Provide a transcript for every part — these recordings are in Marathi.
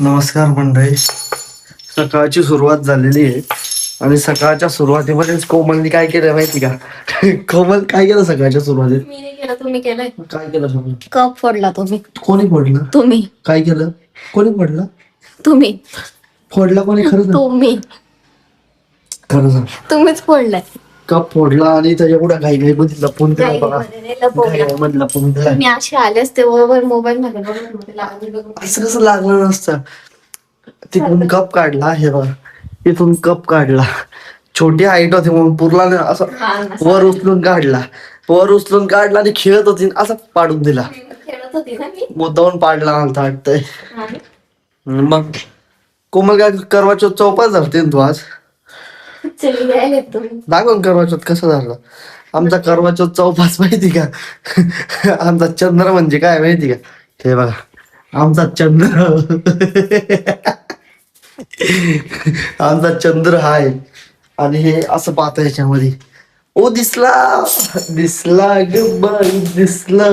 नमस्कार मंडळी. सकाळची सुरुवात झालेली आहे आणि सकाळच्या सुरुवातीमध्येच कोमलनी काय केलं माहिती का? कोमल काय केलं सकाळच्या सुरुवातीत? मी नाही केलं, तुम्ही केलंय. काय केलं तुम्ही? कप फोडला तुम्ही. कोणी फोडला? तुम्ही. काय केलं? कोणी फोडला? तुम्ही. फोडला कोणी? खरं सांग. तुम्ही. खरं सांग. तुम्हीच फोडलाय. कप फोडला आणि त्याच्या पुढे घाई घाई मध्ये लपून दिला बघा. घाईमध्ये लपून दिला. मी असे आले असते बरोबर मोबाईल मध्ये बघून लागले बघून. असं कसं लागलं नसतं. तिथून कप काढला, हे बघा इथून कप काढला. छोटी हाईट होती म्हणून पुरला नाही, असं वर उचलून काढला आणि खेळत होती असं पाडून दिला. खेळत होती ना मी. मुद्दावून पाडला मला वाटतंय. हा. मग कोमल काय करवा चौथ चौपाच धरते तू आज? चली द्यायला तुम्ही. दाखवून करवा चौथ कसं धरला आमचा करवा चौथ चौपाच माहिती का? आमचा चंद्र म्हणजे काय माहिती का? हे बघा आमचा चंद्र. आमचा चंद्र हाय आणि हे असं पाहता याच्यामध्ये. ओ दिसला ग बाई दिसला,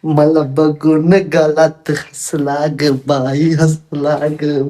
मला बघून गालात हसला ग बाई हसला ग.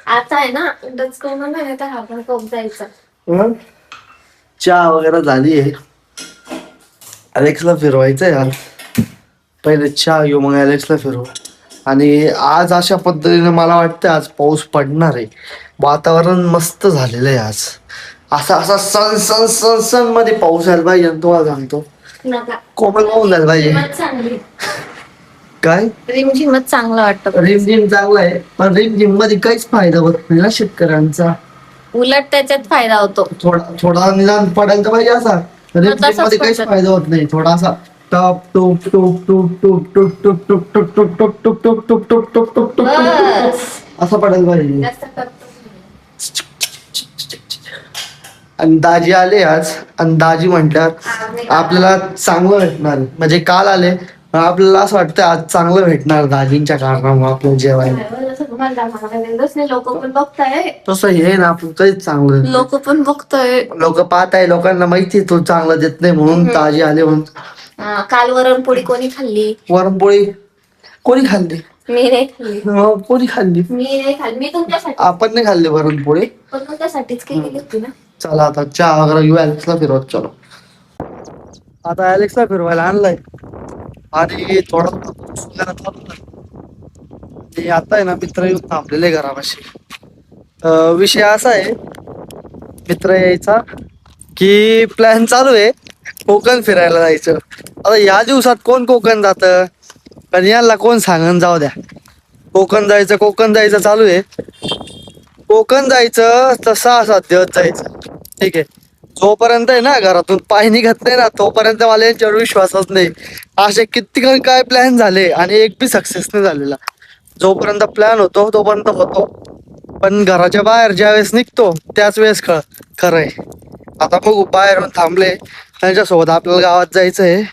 आता आहे ना डच करून नाही तर आपण कप जायचं. हं? चहा वगैरे झाली आहे. अलेक्सला फिरवायचंय आज. पहिले चहा घेऊ मग अलेक्सला फिरवू. आणि आज अशा पद्धतीने मला वाटतं आज पाऊस पडणार आहे. वातावरण मस्त झालेलं आहे आज. असा असा सन सन सन सन मध्ये पाऊस यायला पाहिजे आणि तुम्हाला सांगतो नका. कोमल पाहून जायला पाहिजे. रिमझिमच चांगली. काय रिमझिमच चांगलं वाटतं. रिमझिम चांगला आहे पण रिमझिम मध्ये काहीच फायदा होत नाही ना शेतकऱ्यांचा. उलट त्याच्यात फायदा होतो. थोडा निदान पडायला तर पाहिजे असा. रिमझिम मध्ये काहीच फायदा होत नाही. थोडासा टप टूप टूप टूप टूप टूप टूप टूप टूप टूप टूप टूप टूप टूप टूप टूप टूप टूप बस. असं पडायला पाहिजे. जास्त करतो. आणि दाजी आले आज आणि दाजी म्हटल्यावर आपल्याला चांगलं भेटणार. म्हणजे काल आले आपल्याला असं वाटतं आज चांगलं भेटणार दाजींच्या कारणामुळे आपलं जेवायला. लोक पण बघताय. तसं हे ना आपलं काहीच चांगलं. लोक पण बघताय. लोक पाहताय, लोकांना माहिती तो चांगलं देत नाही म्हणून दाजी आले म्हणून. काल वरणपोळी कोणी खाल्ली? वरणपोळी कोणी खाल्ली? मी नाही खाल्ली. कोणी खाल्ली? मी नाही खाल्ली. मी तुमच्यासाठी आपण नाही खाल्ली वरणपोळी. पण तुमच्यासाठीच केलेली होती ना. चला आता चहा वगैरे घेऊ. अलेक्सला फिरवत चलो. आता अलेक्सला फिरवायला आणलाय आणि थोडा आता आहे ना मित्र येऊन थांबलेले घरापाशी. विषय असा आहे मित्र यायचा की प्लॅन चालू आहे कोकण फिरायला जायचं. आता या दिवसात कोण कोकण जातं पण याला कोण सांगून जाऊ द्या. कोकण जायचं चालू आहे. कोकण जायचं तर 6-7 दिवस जायचं. ठीक आहे. जोपर्यंत आहे ना घरातून पाय निघत नाही ना तोपर्यंत मला यांच्यावर विश्वासच नाही. असे किती काय प्लॅन झाले आणि एक बी सक्सेस नाही झालेला. जोपर्यंत प्लॅन होतो तोपर्यंत होतो पण घराच्या बाहेर ज्या वेळेस निघतो त्याच वेळेस खरंय. आता बघू बाहेर थांबले त्यांच्यासोबत आपल्याला गावात जायचं आहे.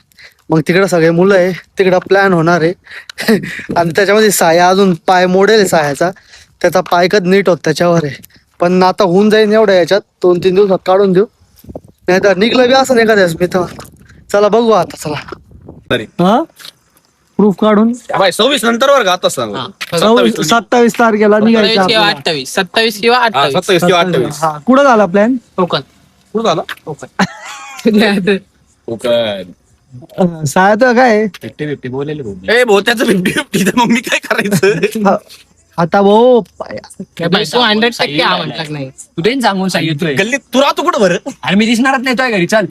मग तिकडं सगळे मुलं आहे तिकडं प्लॅन होणार आहे. आणि त्याच्यामध्ये साया अजून पाय मोडेल सायाचा. त्याचा पाय कधी नीट होत त्याच्यावर आहे. पण आता होऊन जाईल एवढ्या याच्यात 2-3 दिवसात काढून देऊ. नाही तर निघलं बी असं एखाद्या मी तर. चला बघू आता. चला हा प्रूफ काढून 26 नंतर वर आता सांग. 27 तारखेला निघायचं आपल्याला. 27 किंवा 28 27 किंवा 28 हा कुठं झाला प्लॅन? कोकण. कुठं झाला? कोकण साया तर काय 50-50 बोललेले भाऊ. ए भाऊ त्याचं 50-50 तर मग मी काय करायचं? आता भाऊ तू 100% हा म्हटला नाही. तू तेच सांगून सांगितलंय. गल्लीत तू राहतो कुठं बरं? आणि मी दिसणारच नाही तुझ्या घरी. चल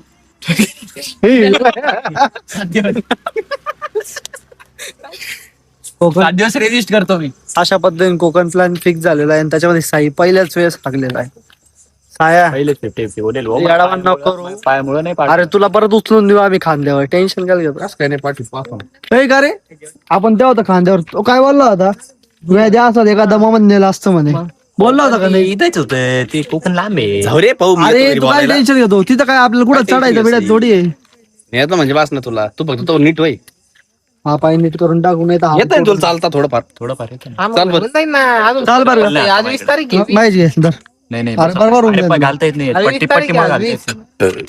कोकण 7 दिवस रेजिस्ट करतो मी. अशा पद्धतीने कोकण प्लॅन फिक्स झालेला आहे आणि त्याच्यामध्ये साई पहिल्याच वेळेस लागलेला आहे. साया पहिले 50-50 बोलेल भाऊ. येडावण नको करू. पायामुळे नाही अरे तुला परत उचलून देऊ आम्ही खांद्यावर. टेन्शन काय घेतो? काय नाही पाठवू. ए का रे आपण तेव्हा होता खांद्यावर. तो काय बोलला होता? द्या असं एका दमामध्ये नेला असतं म्हणे. बोलला होता का नाही? इथेच होतं ते. कोकण लांब आहे. जाऊ रे पाहू. अरे तू काय टेन्शन घेतो? तिथं काय आपल्याला कुठं काय चढायचं tension बिड्यात घेतोस? थोडी आहे. येतो म्हणजे वास ना तुला. तू फक्त तो नीट होई. हा पाय नीट करून टाकू नाही तर येत तुला चालता थोडंफार. थोडंफार येतं ना. चाल बरं. चाल बरं का? आज 20 तारीख आहे. माहिती आहे. धर. नाही नाही अरे बरोबर होऊन अरे, जाईल. घालता येत नाही. अरे, पट्टी 20 तारीख मुळे आहे, घालता 20. येत नाही.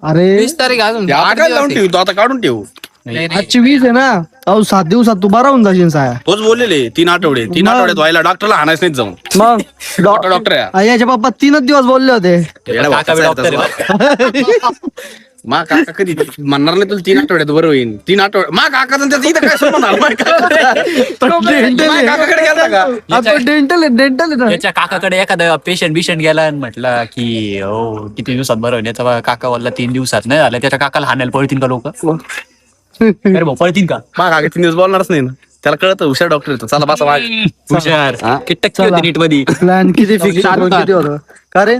अरे 20 तारीख अजून ते आता काय लावून ठेवू? तो आता काढून ठेवू. आजची 20 आहे ना. अहो 7 दिवसात तू बरा होऊन जाशील साया. तोच बोललेले 3 आठवडे 3 आठवड्यात व्हायला डॉक्टरला हाणायच नाही जाऊन. मग डॉक्टर आहे. याचे पप्पा 3च दिवस बोलले होते. मा काका कधी म्हणणार नाही तुला 3 आठवड्यात बरं होईल. 3 आठवडे मा काका इथं काय म्हणणार काकाकडे गेला का? डेंटल आहे ना. त्याच्या काकाकडे एखादा पेशंट गेला आणि म्हटलं की हो किती दिवसात बरं होईल. याचा काका बोलला 3 दिवसात नाही झालं. त्याच्या काकाला हाणायला पळतील का लोक? अरे भाऊ पळतील का? मा काका 3 दिवस बोलणारच नाही ना. त्याला कळतं हुशार डॉक्टर येतो. चला बसा वाट. हुशार हा? किती टक्के होती नीट मध्ये? प्लॅन किती फिक्स किती होतं का रे?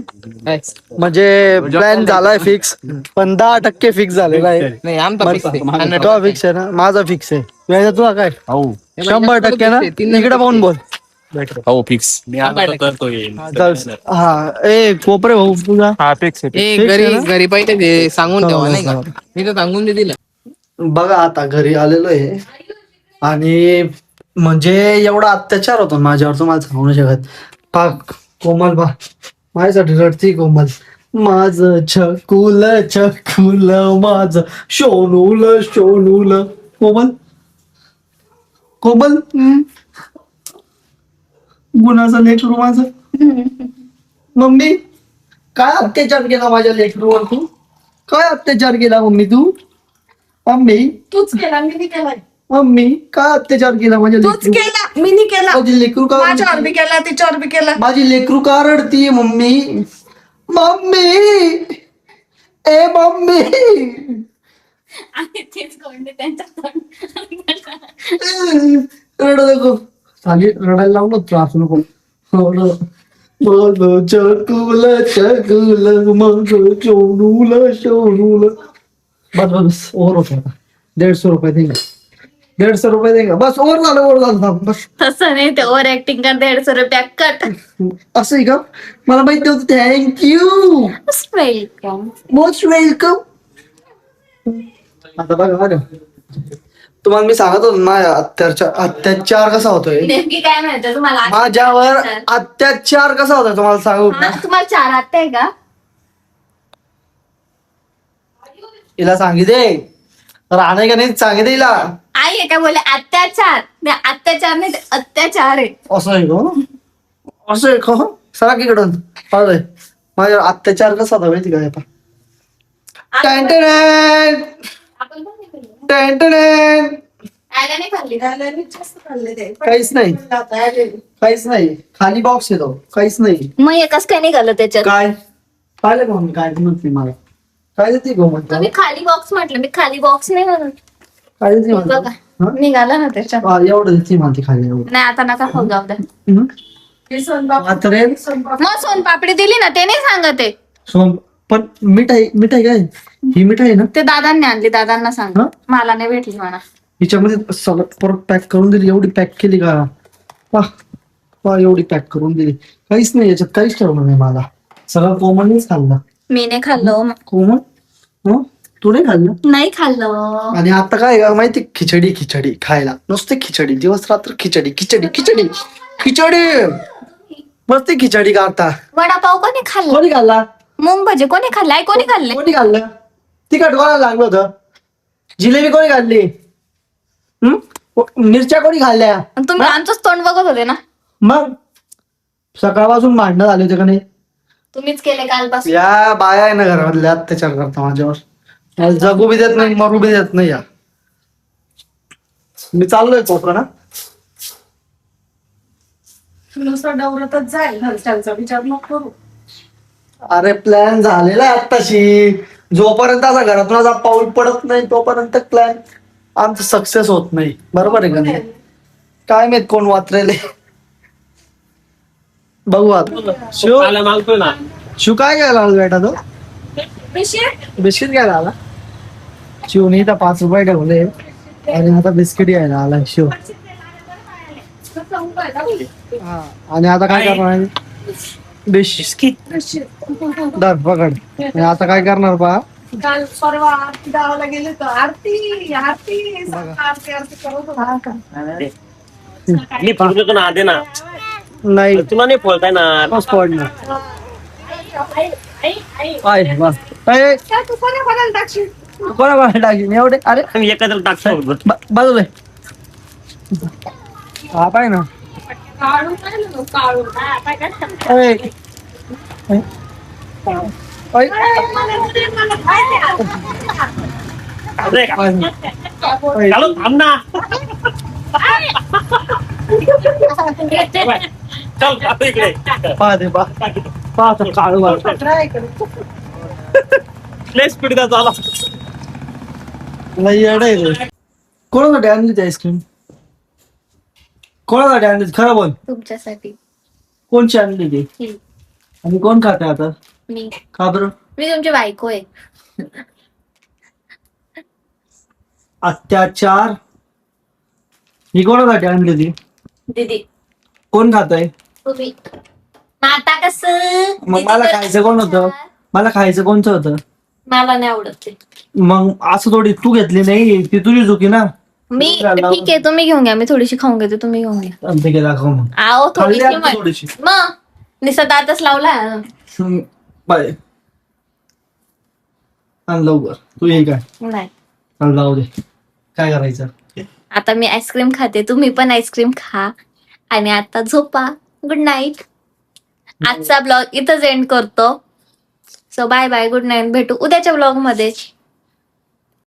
म्हणजे प्लॅन झालाय फिक्स पण 10% फिक्स झालेला आहे. नाही आमचा fix आहे. 100% तो फिक्स आहे ना. माझा फिक्स आहे. याचा तुला काय? हो 100% ना. इकडे पाहून बोल. हो फिक्स. मी आता करतोय. हा ए कोपरे भाऊ तुझा हा फिक्स आहे. ए Fix घरी आहे ना? घरी पाहिजे ते सांगून ठेवा नाही का? हो. मी तर सांगून दे दिलं. बघा आता घरी आलेलो आहे आणि म्हणजे एवढा अत्याचार होतो माझ्यावर तुम्हाला सांगू नाही शकत. पाक कोमल बा माझ्यासाठी रडती कोमल. माझं छकुल छकुल माझं शोनूल शोनूल. कोमल कोमल गुणाचं लेकरू माझं. मम्मी काय अत्याचार केला माझ्या लेकरूवर तू? काय अत्याचार केला मम्मी तू? मम्मी तूच केला मी नाही केलाय. मम्मी काय अत्याचार केला माझ्या तूच लेकरू? केला मी नाही केला. माझी लेकरू का माझ्यावर बी केला तिच्यावर बी केला. माझी लेकरू का रडतीये मम्मी? मम्मी ए मम्मी आणि तेच कोंडे त्यांच्या रड नको. चाली रडायला लावलं त्रास नको. माझं चकुल चकुल माझं शोनूल शोनूल. बस बस ओव्हर होत आता. 150 रुपये देगा. 150 रुपये देगा. बस ओव्हर झालं थांब, बस. तसं नाही ते ओव्हर ऍक्टिंग कर. 150 रुपया कट. असं आहे का? मला माहिती नव्हतं. Thank you welcome. Most welcome. आता बघा बघा तुम्हाला मी सांगत होतो ना अत्याचार कसा होतोय नेमकी काय म्हणते तुम्हाला? माझ्यावर अत्याचार कसा होतोय तुम्हाला सांगू का? हा, तुम्हाला 4 हात आहे का? हिला सांगितले राहणे का नाही सांगितले हिला. आई आहे का बोले अत्याचार? नाही, अत्याचार नाही ते अत्याचार आहे. असं आहे का? असं आहे का? सरा इकडून पाहतोय माझ्यावर अत्याचार कसा होता माहिती का? आता टॅन्टन आपण पण नाही खाल्ली. टॅन्टन आयला नाही खाल्ली. आयला जास्त खाल्ले ते. काहीच नाही काहीच नाही. खाली बॉक्स येतो काहीच नाही. मग एकच काय निघालं त्याच्यात? काय पाहिलं का मम्मी? काय म्हणते मला? काय देते गो म्हणतो? तुम्ही खाली बॉक्स म्हटलं. मी खाली बॉक्स नाही म्हणत. काय देते म्हणतो? बघा हा? निघाला ना त्याच्यात. एवढं देते म्हणते खाली एवढं. नाही आता नका खाऊ जाऊ द्या. हम्म? आता रे मग सोनपापडी दिली ना ते नाही सांगत आहे. सोन पण मिठाई मिठाई काय ही मिठाई आहे ना ते दादांनी आणली. दादांना सांग. हा? मला नाही भेटली म्हणा. हिच्यामध्ये सगळं परत पॅक करून दिली. एवढी पॅक केली का? वाह वाह एवढी पॅक करून दिली. काहीच नाही याच्यात. काहीच ठरवलं नाही मला. सगळं कोमलनेच खाल्लं. मी नाही खाल्लं. कोमल हो तू नाही खाल्लं? नाही खाल्लं. आणि आता काय का माहिती? खिचडी खिचडी खायला. नुसते खिचडी दिवस रात्र खिचडी खिचडी खिचडी खिचडी. मस्ती खिचडी करता. वडापाव कोणी खाल्ला? कोणी खाल्ला? मूग भजी कोणी खाल्लाय? कोणी खाल्ले? कोणी खाल्लं? तिखट कोणाला लागलं होतं? जिलेबी कोणी खाल्ली? मिरच्या कोणी खाल्ल्या? तुम्ही आमचंच तोंड बघत होते ना. मग सकाळपासून भांडणं झाले होते का नाही? तुम्हीच केले कालपासून. या बाया आहे ना घरामधल्या अत्याचार करता माझ्यावर. मला जगू बी देत नाही मरू बी देत नाही. या मी चाललोय कोपरा ना. नुसतं डवरतच जाईल. घरच्यांचा विचार नको करू. अरे प्लॅन झालेला आहे आत्ताशी. जोपर्यंत असा घरातून असा पाऊल पडत नाही तोपर्यंत प्लॅन आमचं सक्सेस होत नाही. बरोबर आहे का नाही? काय माहित कोण वाचलेले. बघू आता. शिव मागतोय ना. शिव काय घ्यायला आला बेटा तो? बिस्किट घ्यायला आला. शिवने इथं 5 रुपये ठेवले आणि आता बिस्किट घ्यायला आला शिव. हा आणि आता काय करणार? बिस्किट दर पकड. आणि आता काय करणार पहा? काल परवा आरती गावाला गेले तर आरती आरती आरती आरती करत होता. ना दे ना. नाही तुला नाही फोडताय ना. बस पडणार. आई, आई, आई. आहे बस. ए, तू कोणाला टाकशील? कोणा टाकीन एवढे अरे आम्ही एकत्र टाकतो बाजूला हा पाय ना काढून राहिलो ना, काढून. हा, काय करतात? ओय. ओय. मला खायचे आहे. अरे का? ओय. चालू थांब ना चल आता इकडे पाहते पाहतो काळू बाळ. Try करू. लय स्पीड दा झाला लय येडं आहे रे. कोणासाठी आणली ती आईस्क्रीम कोणासाठी आणली खरं बोल तुमच्यासाठी कोणची आणली ती ही. आणि कोण खाते आता मी का बरं मी तुमची बायको आहे. अत्याचार ही कोणासाठी आणली ती दीदी कोण खातंय तुम्ही मग आता कस मग मला खायचं कोण होतं मला खायचं कोणचं होतं मला नाही आवडत ते. मग असं थोडी तू घेतली नाही ती तुझी चुकी ना मी ठीक आहे तुम्ही घेऊन घ्या मी थोडीशी खाऊन घेते तुम्ही घेऊन घ्या. आणि ते काय दाखव मग आहो खाल्ली थोडीशी आता थोडीशी मग निसत आताच लावला बाय आण लवकर तू ये काय नाही. चल जाऊ दे काय करायचं आता मी आईस्क्रीम खाते तुम्ही पण आईस्क्रीम खा आणि आता झोपा. Good night. आजचा ब्लॉग इथंच एंड करतो. So bye bye good night. भेटू उद्याच्या ब्लॉग मध्ये.